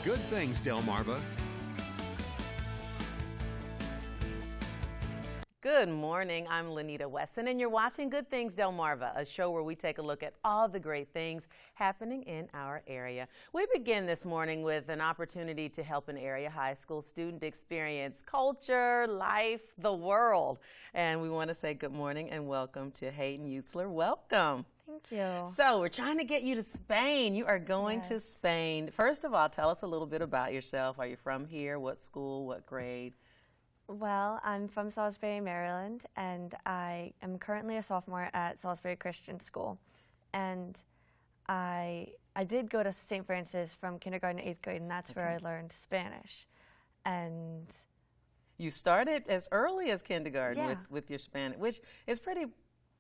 Good things, Delmarva. Good morning, I'm Lanita Wesson, and you're watching Good Things Delmarva, a show where we take a look at all the great things happening in our area. We begin this morning with an opportunity to help an area high school student experience culture, life, the world. And we want to say good morning and welcome to Hayden Utzler. Welcome. Thank you. So we're trying to get you to Spain. You are going to Spain. First of all, tell us a little bit about yourself. Are you from here? What school? What grade? Well, I'm from Salisbury, Maryland, and I am currently a sophomore at Salisbury Christian School. And I did go to St. Francis from kindergarten to 8th grade, and that's where I learned Spanish. And you started as early as kindergarten with your Spanish, which is pretty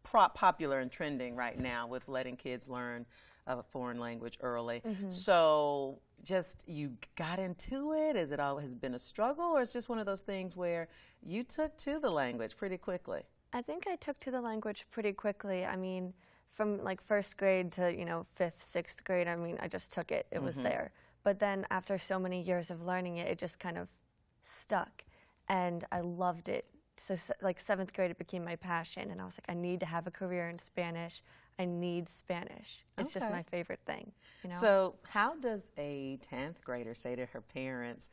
popular and trending right now with letting kids learn a foreign language early. So just you got into it? Is it always been a struggle, or it's just one of those things where you took to the language pretty quickly? I think I took to the language pretty quickly. I mean, from like 1st grade to, 5th, 6th grade, I mean, I just took it. It was there. But then after so many years of learning it, it just kind of stuck, and I loved it. So like 7th grade, it became my passion, and I was like, I need to have a career in Spanish. I need Spanish. It's just my favorite thing. So how does a 10th grader say to her parents,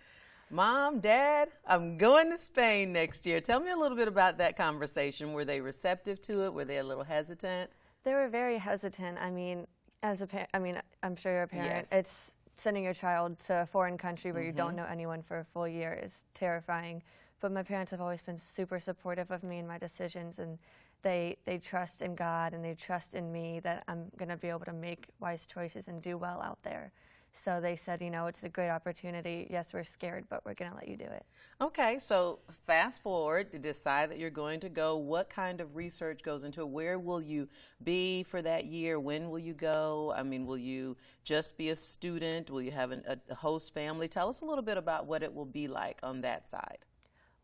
Mom, Dad, I'm going to Spain next year? Tell me a little bit about that conversation. Were they receptive to it? Were they a little hesitant? They were very hesitant. I mean, I'm sure you're a parent. It's sending your child to a foreign country where you don't know anyone for a full year is terrifying. But my parents have always been super supportive of me and my decisions, and they trust in God and they trust in me that I'm going to be able to make wise choices and do well out there. So they said, it's a great opportunity. Yes, we're scared, but we're going to let you do it. Okay, so fast forward to decide that you're going to go. What kind of research goes into it? Where will you be for that year? When will you go? I mean, will you just be a student? Will you have a host family? Tell us a little bit about what it will be like on that side.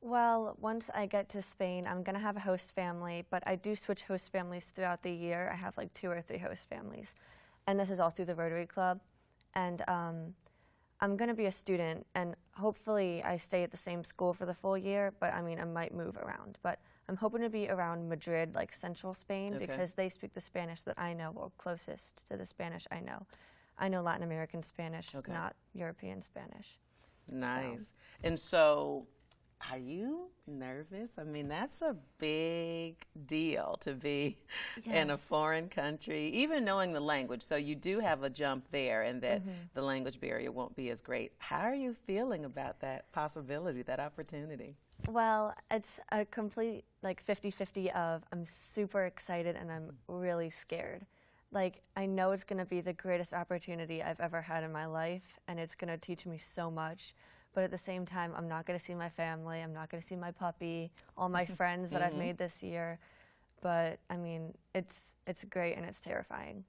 Well, once I get to Spain, I'm going to have a host family, but I do switch host families throughout the year. I have like 2 or 3 host families, and this is all through the Rotary Club. And I'm going to be a student, and hopefully I stay at the same school for the full year, but I mean, I might move around. But I'm hoping to be around Madrid, like central Spain, because they speak the Spanish that I know, or closest to the Spanish I know. I know Latin American Spanish, not European Spanish. Nice. So. And so, are you nervous? I mean, that's a big deal to be in a foreign country, even knowing the language. So you do have a jump there, and that the language barrier won't be as great. How are you feeling about that possibility, that opportunity? Well, it's a complete like 50-50 of I'm super excited and I'm really scared. Like, I know it's going to be the greatest opportunity I've ever had in my life, and it's going to teach me so much. But at the same time, I'm not going to see my family. I'm not going to see my puppy, all my friends that I've made this year. But, I mean, it's great and it's terrifying.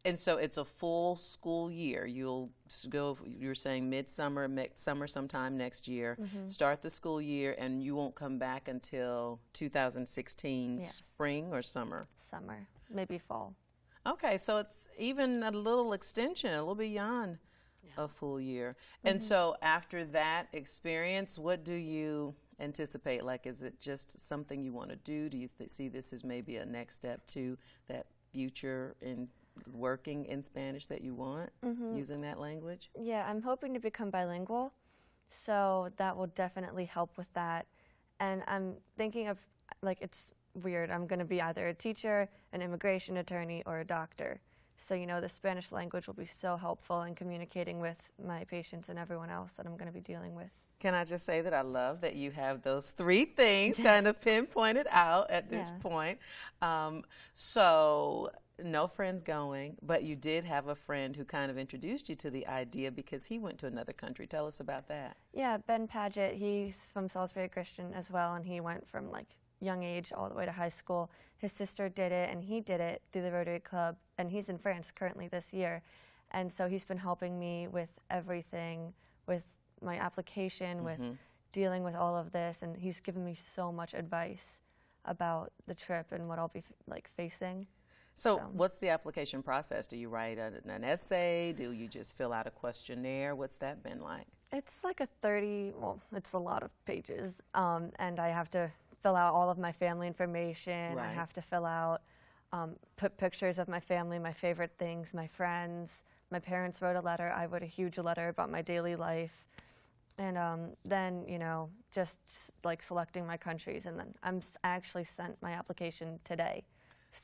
And so it's a full school year. You'll go, you were saying midsummer, summer sometime next year, start the school year, and you won't come back until 2016, spring or summer? Summer, maybe fall. Okay, so it's even a little extension, a little beyond a full year. And so after that experience, what do you anticipate? Like, is it just something you want to do? Do you see this as maybe a next step to that future in working in Spanish that you want, using that language? Yeah, I'm hoping to become bilingual, so that will definitely help with that. And I'm thinking of, like, it's weird, I'm going to be either a teacher, an immigration attorney, or a doctor. So, the Spanish language will be so helpful in communicating with my patients and everyone else that I'm going to be dealing with. Can I just say that I love that you have those 3 things kind of pinpointed out at this point. So, no friends going, but you did have a friend who kind of introduced you to the idea because he went to another country. Tell us about that. Yeah, Ben Paget, he's from Salisbury Christian as well, and he went from like young age all the way to high school. His sister did it, and he did it through the Rotary Club, and he's in France currently this year. And so he's been helping me with everything, with my application, with dealing with all of this, and he's given me so much advice about the trip and what I'll be facing. So what's the application process? Do you write an essay? Do you just fill out a questionnaire? What's that been like? It's like it's a lot of pages, and I have to fill out all of my family information. Right. I have to fill out, put pictures of my family, my favorite things, my friends. My parents wrote a letter. I wrote a huge letter about my daily life. And then, just like selecting my countries. And then I actually sent my application today.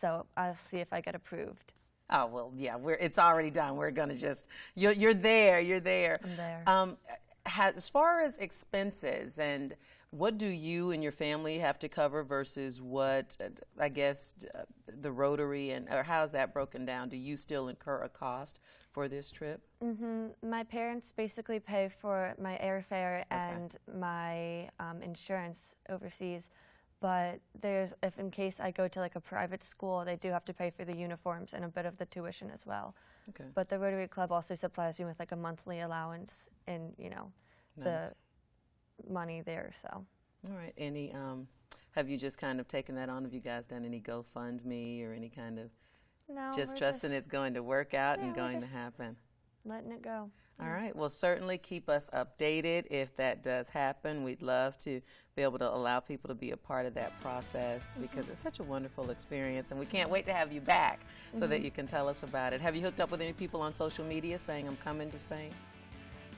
So I'll see if I get approved. Oh, well, yeah, it's already done. We're going to just, you're there. I'm there. As far as expenses, and what do you and your family have to cover versus what, I guess, the Rotary, or how's that broken down? Do you still incur a cost for this trip? My parents basically pay for my airfare and my insurance overseas. But if in case I go to like a private school, they do have to pay for the uniforms and a bit of the tuition as well. Okay. But the Rotary Club also supplies me with like a monthly allowance in, the money there, so. All right. Have you just kind of taken that on? Have you guys done any GoFundMe or any kind of just trusting it's going to work out and going to happen? Letting it go. All right. Well, certainly keep us updated if that does happen. We'd love to be able to allow people to be a part of that process because it's such a wonderful experience, and we can't wait to have you back so that you can tell us about it. Have you hooked up with any people on social media saying I'm coming to Spain?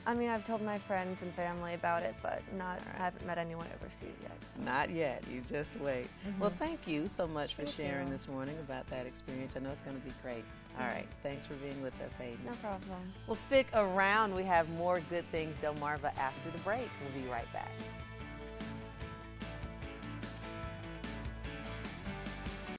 I mean, I've told my friends and family about it, but I haven't met anyone overseas yet. So. Not yet. You just wait. Well, thank you so much for sharing this morning about that experience. I know it's going to be great. All right. Thanks for being with us, Hayden. No problem. Well, stick around. We have more Good Things Delmarva after the break. We'll be right back.